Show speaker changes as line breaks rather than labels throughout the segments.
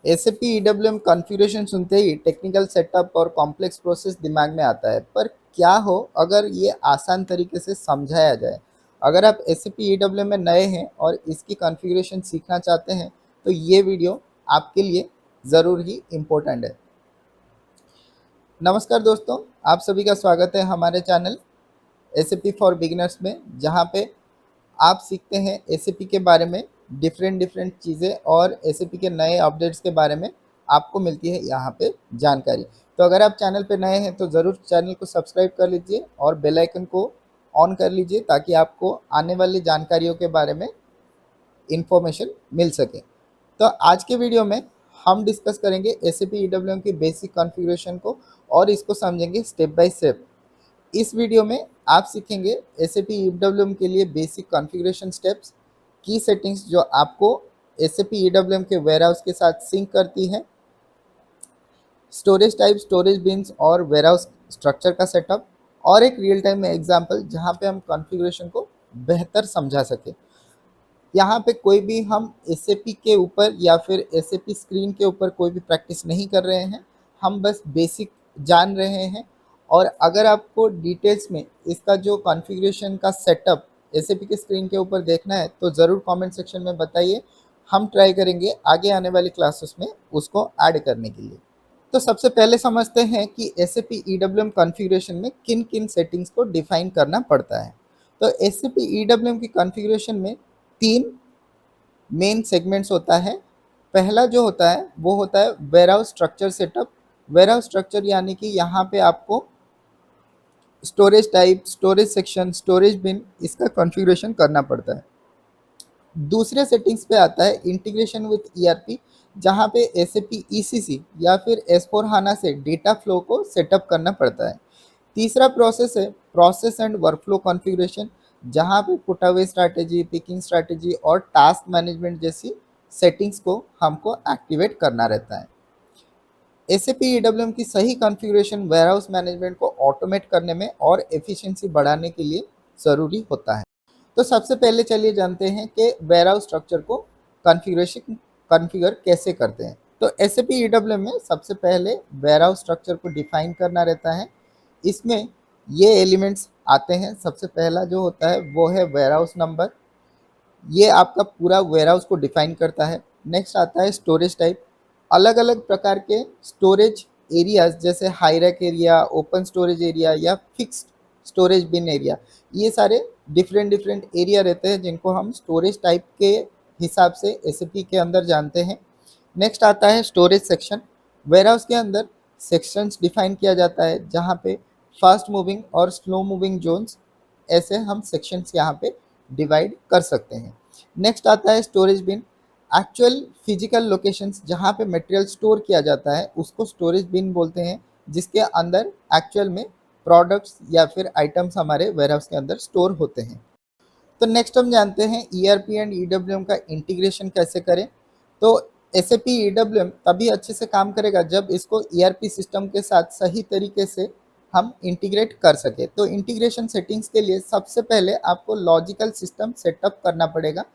SAP ईडब्ल्यूएम configuration सुनते ही technical setup और complex process दिमाग में आता है, पर क्या हो अगर ये आसान तरीके से समझाया जाए। अगर आप एसएपी ईडब्ल्यूएम में नए हैं और इसकी कॉन्फ़िगरेशन सीखना चाहते हैं, तो ये वीडियो आपके लिए ज़रूर ही इम्पोर्टेंट है। नमस्कार दोस्तों, आप सभी का स्वागत है हमारे चैनल एसएपी फॉर बिगिनर्स में, जहाँ पे आप सीखते हैं एसएपी के बारे में डिफरेंट डिफरेंट चीज़ें और एसएपी के नए अपडेट्स के बारे में आपको मिलती है यहाँ पे जानकारी। तो अगर आप चैनल पे नए हैं तो ज़रूर चैनल को सब्सक्राइब कर लीजिए और बेल आइकन को ऑन कर लीजिए, ताकि आपको आने वाली जानकारियों के बारे में इंफॉर्मेशन मिल सके। तो आज के वीडियो में हम डिस्कस करेंगे एसएपी ईडब्ल्यूएम की बेसिक कॉन्फ़िगरेशन को और इसको समझेंगे स्टेप बाय स्टेप। इस वीडियो में आप सीखेंगे एसएपी ईडब्ल्यूएम के लिए बेसिक कॉन्फ़िगरेशन स्टेप्स, की सेटिंग्स जो आपको एसएपी ईडब्ल्यूएम के वेयरहाउस के साथ सिंक करती है, स्टोरेज टाइप, स्टोरेज बिन्स और वेयरहाउस स्ट्रक्चर का सेटअप, और एक रियल टाइम में एग्जांपल जहां पे हम कॉन्फ़िगरेशन को बेहतर समझा सके। यहाँ पे कोई भी हम एसएपी के ऊपर या फिर एसएपी स्क्रीन के ऊपर कोई भी प्रैक्टिस नहीं कर रहे हैं, हम बस बेसिक जान रहे हैं। और अगर आपको डिटेल्स में इसका जो कॉन्फ़िगरेशन का सेटअप एसएपी के स्क्रीन के ऊपर देखना है तो ज़रूर कमेंट सेक्शन में बताइए, हम ट्राई करेंगे आगे आने वाली क्लासेस में उसको ऐड करने के लिए। तो सबसे पहले समझते हैं कि एसएपी ईडब्ल्यूएम कॉन्फ़िगरेशन में किन किन सेटिंग्स को डिफाइन करना पड़ता है। तो एसएपी ईडब्ल्यूएम की कॉन्फ़िगरेशन में तीन मेन सेगमेंट्स होता है। पहला जो होता है वो होता है warehouse structure setup. Warehouse structure यानी कि यहाँ पे आपको storage type, storage section, storage bin, इसका कॉन्फ़िगरेशन करना पड़ता है। दूसरे सेटिंग्स पे आता है इंटीग्रेशन विथ ईआरपी, जहाँ पे एसएपी ईसीसी या फिर एस4 हाना से डेटा फ्लो को सेटअप करना पड़ता है। तीसरा प्रोसेस है प्रोसेस एंड वर्कफ्लो कॉन्फ़िगरेशन, जहाँ पे put away strategy, picking strategy और टास्क मैनेजमेंट जैसी सेटिंग्स को हमको एक्टिवेट करना रहता है। एसएपी ईडब्ल्यूएम की सही कॉन्फ़िगरेशन वेयरहाउस मैनेजमेंट को ऑटोमेट करने में और एफिशिएंसी बढ़ाने के लिए ज़रूरी होता है। तो सबसे पहले चलिए जानते हैं कि वेयरहाउस स्ट्रक्चर को कॉन्फ़िगर कैसे करते हैं। तो एसएपी ईडब्ल्यूएम में सबसे पहले वेयरहाउस स्ट्रक्चर को डिफाइन करना रहता है। इसमें ये एलिमेंट्स आते हैं। सबसे पहला जो होता है वो है वेयरहाउस नंबर, ये आपका पूरा वेयरहाउस को डिफाइन करता है। नेक्स्ट आता है स्टोरेज टाइप, अलग अलग प्रकार के स्टोरेज एरियाज जैसे high rack area, open storage area या फिक्स्ड स्टोरेज बिन एरिया, ये सारे डिफरेंट डिफरेंट एरिया रहते हैं जिनको हम स्टोरेज टाइप के हिसाब से एसएपी के अंदर जानते हैं। नेक्स्ट आता है स्टोरेज सेक्शन। वेयरहाउस के अंदर सेक्शंस डिफाइन किया जाता है, जहाँ पे फास्ट मूविंग और स्लो मूविंग जोन्स, ऐसे हम सेक्शंस यहाँ पे डिवाइड कर सकते हैं। नेक्स्ट आता है स्टोरेज बिन, एक्चुअल फिजिकल लोकेशंस जहाँ पे मटेरियल स्टोर किया जाता है उसको स्टोरेज बिन बोलते हैं, जिसके अंदर एक्चुअल में प्रोडक्ट्स या फिर आइटम्स हमारे वेयरहाउस के अंदर स्टोर होते हैं। तो नेक्स्ट हम जानते हैं ईआरपी एंड ईडब्ल्यूएम का इंटीग्रेशन कैसे करें। तो एसएपी ईडब्ल्यूएम तभी अच्छे से काम करेगा जब इसको ईआरपी सिस्टम के साथ सही तरीके से हम इंटीग्रेट कर सके। तो इंटीग्रेशन सेटिंग्स के लिए सबसे पहले आपको लॉजिकल सिस्टम सेटअप करना पड़ेगा।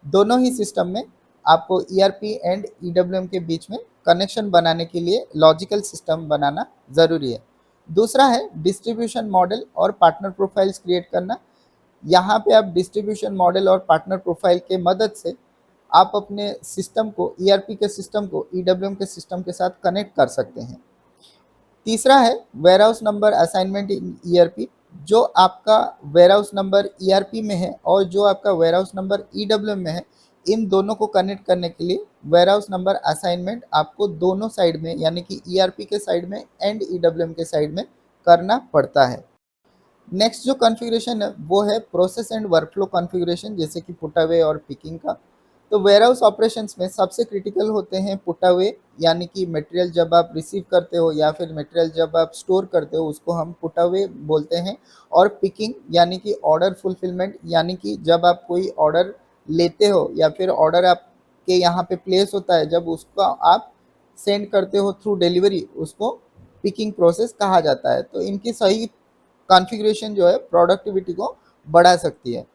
दोनों ही सिस्टम में आपको ईआरपी एंड ईडब्ल्यूएम के बीच में कनेक्शन बनाने के लिए लॉजिकल सिस्टम बनाना ज़रूरी है। दूसरा है डिस्ट्रीब्यूशन मॉडल और पार्टनर प्रोफाइल्स क्रिएट करना। यहाँ पे आप डिस्ट्रीब्यूशन मॉडल और पार्टनर प्रोफाइल के मदद से आप अपने सिस्टम को, ईआरपी के सिस्टम को ईडब्ल्यूएम के सिस्टम के साथ कनेक्ट कर सकते हैं। तीसरा है वेयरहाउस नंबर असाइनमेंट इन ईआरपी, जो आपका वेयरहाउस नंबर ईआरपी में है और जो आपका वेयरहाउस नंबर ईडब्ल्यूएम में है, इन दोनों को कनेक्ट करने के लिए वेयरहाउस नंबर असाइनमेंट आपको दोनों साइड में, यानी कि ईआरपी के साइड में एंड ईडब्ल्यूएम के साइड में करना पड़ता है। नेक्स्ट जो कॉन्फ़िगरेशन है वो है प्रोसेस एंड वर्कफ्लो कॉन्फ़िगरेशन, जैसे कि पुट अवे और पिकिंग का। तो वेयरहाउस ऑपरेशंस में सबसे क्रिटिकल होते हैं पुट अवे, यानी कि मटेरियल जब आप रिसीव करते हो या फिर मटेरियल जब आप स्टोर करते हो उसको हम पुट अवे बोलते हैं। और पिकिंग यानी कि ऑर्डर फुलफिलमेंट, यानी कि जब आप कोई ऑर्डर लेते हो या फिर ऑर्डर आपके यहाँ पे प्लेस होता है, जब उसको आप सेंड करते हो थ्रू डिलीवरी, उसको पिकिंग प्रोसेस कहा जाता है। तो इनकी सही कॉन्फ़िगरेशन जो है प्रोडक्टिविटी को बढ़ा सकती है।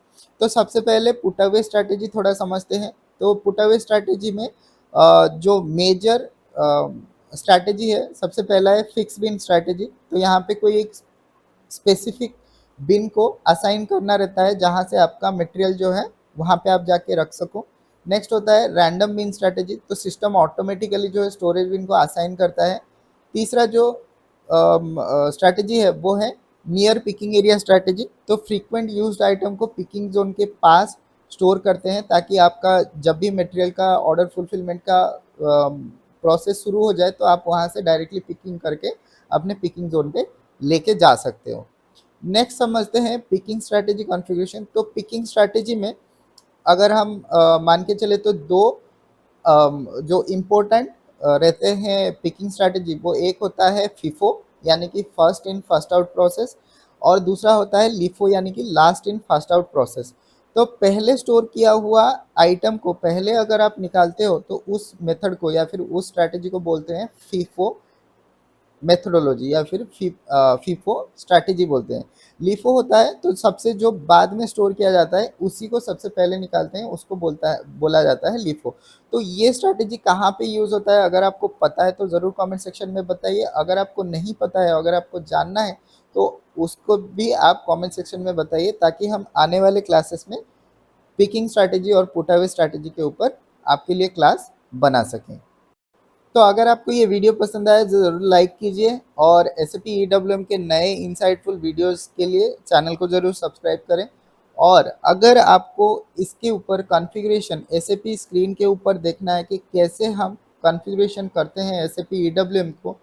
तो सबसे पहले पुट अवे स्ट्रैटेजी थोड़ा समझते हैं। तो पुट अवे स्ट्रैटेजी में जो मेजर स्ट्रैटेजी है, सबसे पहला है फिक्स बिन स्ट्रैटेजी। तो यहाँ पे कोई एक स्पेसिफिक बिन को असाइन करना रहता है जहाँ से आपका मटेरियल जो है वहाँ पे आप जाके रख सको। नेक्स्ट होता है रैंडम बिन स्ट्रैटेजी। तो सिस्टम ऑटोमेटिकली जो है स्टोरेज बिन को असाइन करता है। तीसरा जो स्ट्रैटेजी है वो है नियर पिकिंग एरिया स्ट्रैटेजी। तो फ्रीक्वेंट यूज्ड आइटम को पिकिंग जोन के पास स्टोर करते हैं ताकि आपका जब भी मटेरियल का ऑर्डर फुलफिलमेंट का प्रोसेस शुरू हो जाए तो आप वहाँ से डायरेक्टली पिकिंग करके अपने पिकिंग जोन पे लेके जा सकते हो। नेक्स्ट समझते हैं पिकिंग स्ट्रैटेजी कॉन्फ़िगरेशन। तो पिकिंग स्ट्रैटेजी में अगर हम मान के चले तो दो जो इम्पोर्टेंट रहते हैं पिकिंग स्ट्रैटेजी, वो एक होता है फीफो यानी कि first in first out process, और दूसरा होता है लीफो यानी कि last in first out process. तो पहले स्टोर किया हुआ आइटम को पहले अगर आप निकालते हो तो उस मेथड को या फिर उस स्ट्रैटेजी को बोलते हैं फीफो मेथोडोलॉजी या फिर फीफो स्ट्रैटेजी बोलते हैं। लीफो होता है तो सबसे जो बाद में स्टोर किया जाता है उसी को सबसे पहले निकालते हैं, उसको बोला जाता है लीफो। तो ये स्ट्रैटेजी कहाँ पे यूज़ होता है, अगर आपको पता है तो ज़रूर कमेंट सेक्शन में बताइए। अगर आपको नहीं पता है, अगर आपको जानना है तो उसको भी आप कमेंट सेक्शन में बताइए ताकि हम आने वाले क्लासेस में पिकिंग स्ट्रैटेजी और पुट अवे स्ट्रैटेजी के ऊपर आपके लिए क्लास बना सकें। तो अगर आपको ये वीडियो पसंद आया तो ज़रूर लाइक कीजिए, और SAP EWM के नए इंसाइटफुल वीडियोस के लिए चैनल को ज़रूर सब्सक्राइब करें। और अगर आपको इसके ऊपर कॉन्फ़िगरेशन SAP स्क्रीन के ऊपर देखना है कि कैसे हम कॉन्फ़िगरेशन करते हैं SAP EWM को,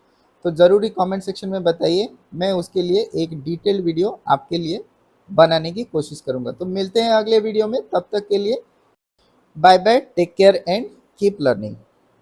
तो ज़रूर ही कमेंट सेक्शन में बताइए। मैं उसके लिए एक डिटेल वीडियो आपके लिए बनाने की कोशिश करूँगा। तो मिलते हैं अगले वीडियो में, तब तक के लिए bye bye, take care and keep learning.